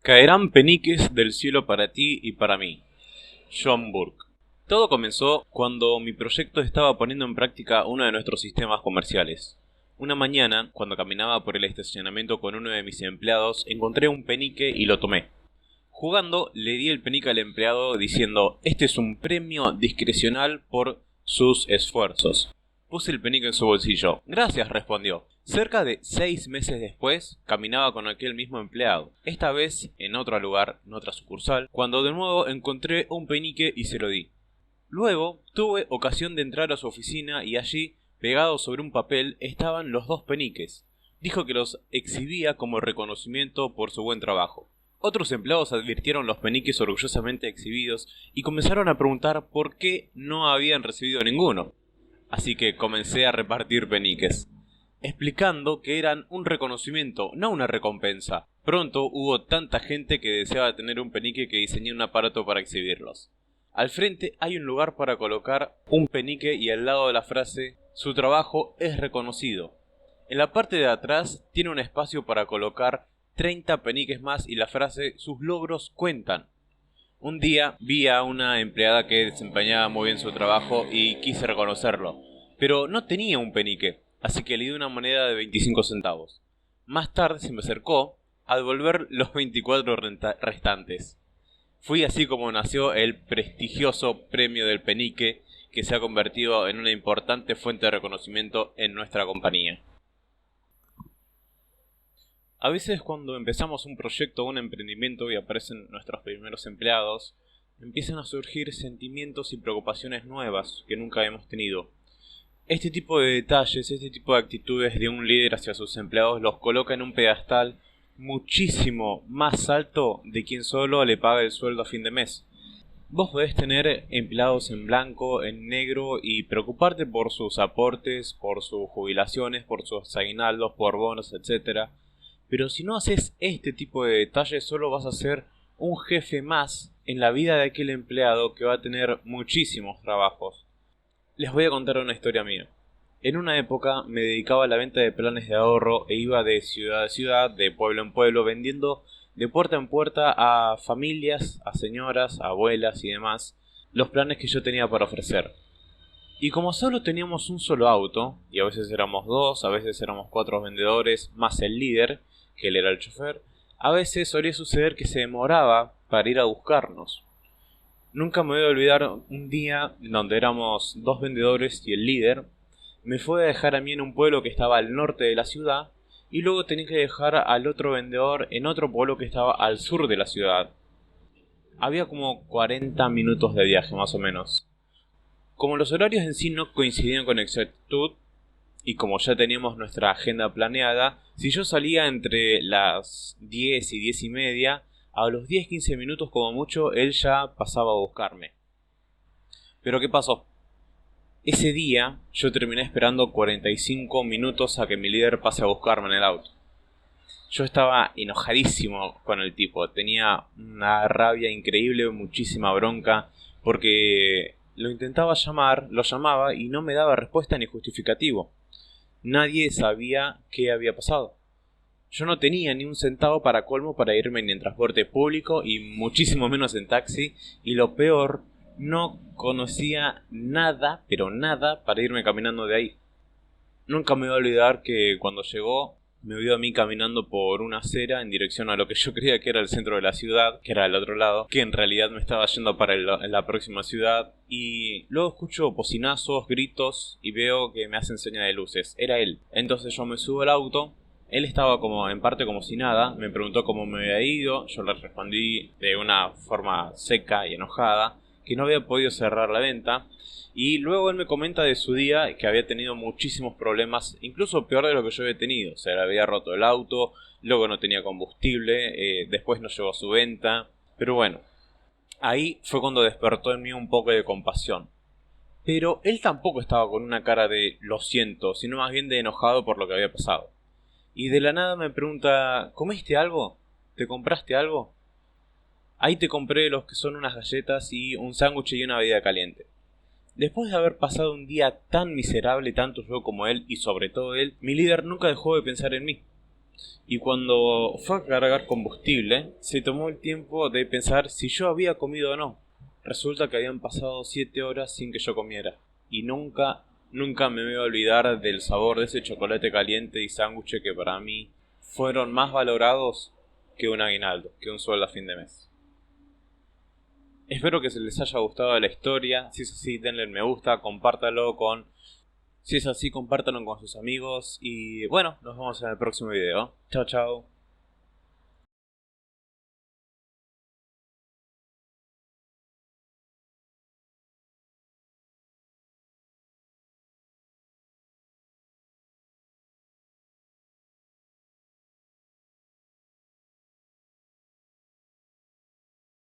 Caerán peniques del cielo para ti y para mí. John Burke. Todo comenzó cuando mi proyecto estaba poniendo en práctica uno de nuestros sistemas comerciales. Una mañana, cuando caminaba por el estacionamiento con uno de mis empleados, encontré un penique y lo tomé. Jugando, le di el penique al empleado diciendo: "Este es un premio discrecional por sus esfuerzos". Puse el penique en su bolsillo. "Gracias", respondió. Cerca de 6 meses después, caminaba con aquel mismo empleado, esta vez en otro lugar, en otra sucursal, cuando de nuevo encontré un penique y se lo di. Luego, tuve ocasión de entrar a su oficina y allí, pegados sobre un papel, estaban los dos peniques. Dijo que los exhibía como reconocimiento por su buen trabajo. Otros empleados advirtieron los peniques orgullosamente exhibidos y comenzaron a preguntar por qué no habían recibido ninguno. Así que comencé a repartir peniques, explicando que eran un reconocimiento, no una recompensa. Pronto hubo tanta gente que deseaba tener un penique que diseñé un aparato para exhibirlos. Al frente hay un lugar para colocar un penique y al lado de la frase "su trabajo es reconocido". En la parte de atrás tiene un espacio para colocar 30 peniques más y la frase "sus logros cuentan". Un día vi a una empleada que desempeñaba muy bien su trabajo y quise reconocerlo, pero no tenía un penique, así que le di una moneda de 25 centavos. Más tarde se me acercó a devolver los 24 restantes. Fui así como nació el prestigioso premio del penique, que se ha convertido en una importante fuente de reconocimiento en nuestra compañía. A veces cuando empezamos un proyecto o un emprendimiento y aparecen nuestros primeros empleados, empiezan a surgir sentimientos y preocupaciones nuevas que nunca hemos tenido. Este tipo de detalles, este tipo de actitudes de un líder hacia sus empleados los coloca en un pedestal muchísimo más alto de quien solo le paga el sueldo a fin de mes. Vos podés tener empleados en blanco, en negro y preocuparte por sus aportes, por sus jubilaciones, por sus aguinaldos, por bonos, etc. Pero si no haces este tipo de detalles, solo vas a ser un jefe más en la vida de aquel empleado que va a tener muchísimos trabajos. Les voy a contar una historia mía. En una época me dedicaba a la venta de planes de ahorro e iba de ciudad a ciudad, de pueblo en pueblo, vendiendo de puerta en puerta a familias, a señoras, a abuelas y demás, los planes que yo tenía para ofrecer. Y como solo teníamos un solo auto, y a veces éramos dos, a veces éramos 4 vendedores, más el líder, que él era el chofer, a veces solía suceder que se demoraba para ir a buscarnos. Nunca me voy a olvidar un día donde éramos 2 vendedores y el líder me fue a dejar a mí en un pueblo que estaba al norte de la ciudad y luego tenía que dejar al otro vendedor en otro pueblo que estaba al sur de la ciudad. Había como 40 minutos de viaje más o menos. Como los horarios en sí no coincidían con exactitud y como ya teníamos nuestra agenda planeada, si yo salía entre las 10 y 10 y media, a los 10-15 minutos como mucho él ya pasaba a buscarme. Pero ¿qué pasó? Ese día yo terminé esperando 45 minutos a que mi líder pase a buscarme en el auto. Yo estaba enojadísimo con el tipo, tenía una rabia increíble, muchísima bronca, porque lo intentaba llamar, lo llamaba y no me daba respuesta ni justificativo. Nadie sabía qué había pasado. Yo no tenía ni un centavo para colmo para irme ni en transporte público y muchísimo menos en taxi, y lo peor, no conocía nada, pero nada, para irme caminando de ahí. Nunca me voy a olvidar que cuando llegó me vio a mí caminando por una acera en dirección a lo que yo creía que era el centro de la ciudad, que era el otro lado, que en realidad me estaba yendo para la próxima ciudad, y luego escucho bocinazos, gritos y veo que me hacen señas de luces. Era él. Entonces yo me subo al auto. Él estaba como en parte como si nada, me preguntó cómo me había ido, yo le respondí de una forma seca y enojada que no había podido cerrar la venta, y luego él me comenta de su día que había tenido muchísimos problemas, incluso peor de lo que yo había tenido. O sea, le había roto el auto, luego no tenía combustible, después no llegó a su venta, pero bueno, ahí fue cuando despertó en mí un poco de compasión. Pero él tampoco estaba con una cara de "lo siento", sino más bien de enojado por lo que había pasado. Y de la nada me pregunta: "¿Comiste algo? ¿Te compraste algo?". "Ahí te compré los que son unas galletas y un sándwich y una bebida caliente". Después de haber pasado un día tan miserable, tanto yo como él, y sobre todo él, mi líder nunca dejó de pensar en mí. Y cuando fue a cargar combustible, se tomó el tiempo de pensar si yo había comido o no. Resulta que habían pasado 7 horas sin que yo comiera. Y nunca me voy a olvidar del sabor de ese chocolate caliente y sándwich que para mí fueron más valorados que un aguinaldo, que un sueldo a fin de mes. Espero que se les haya gustado la historia. Si es así, denle me gusta, compártalo con... Si es así, compártalo con sus amigos. Y bueno, nos vemos en el próximo video. Chao, chao.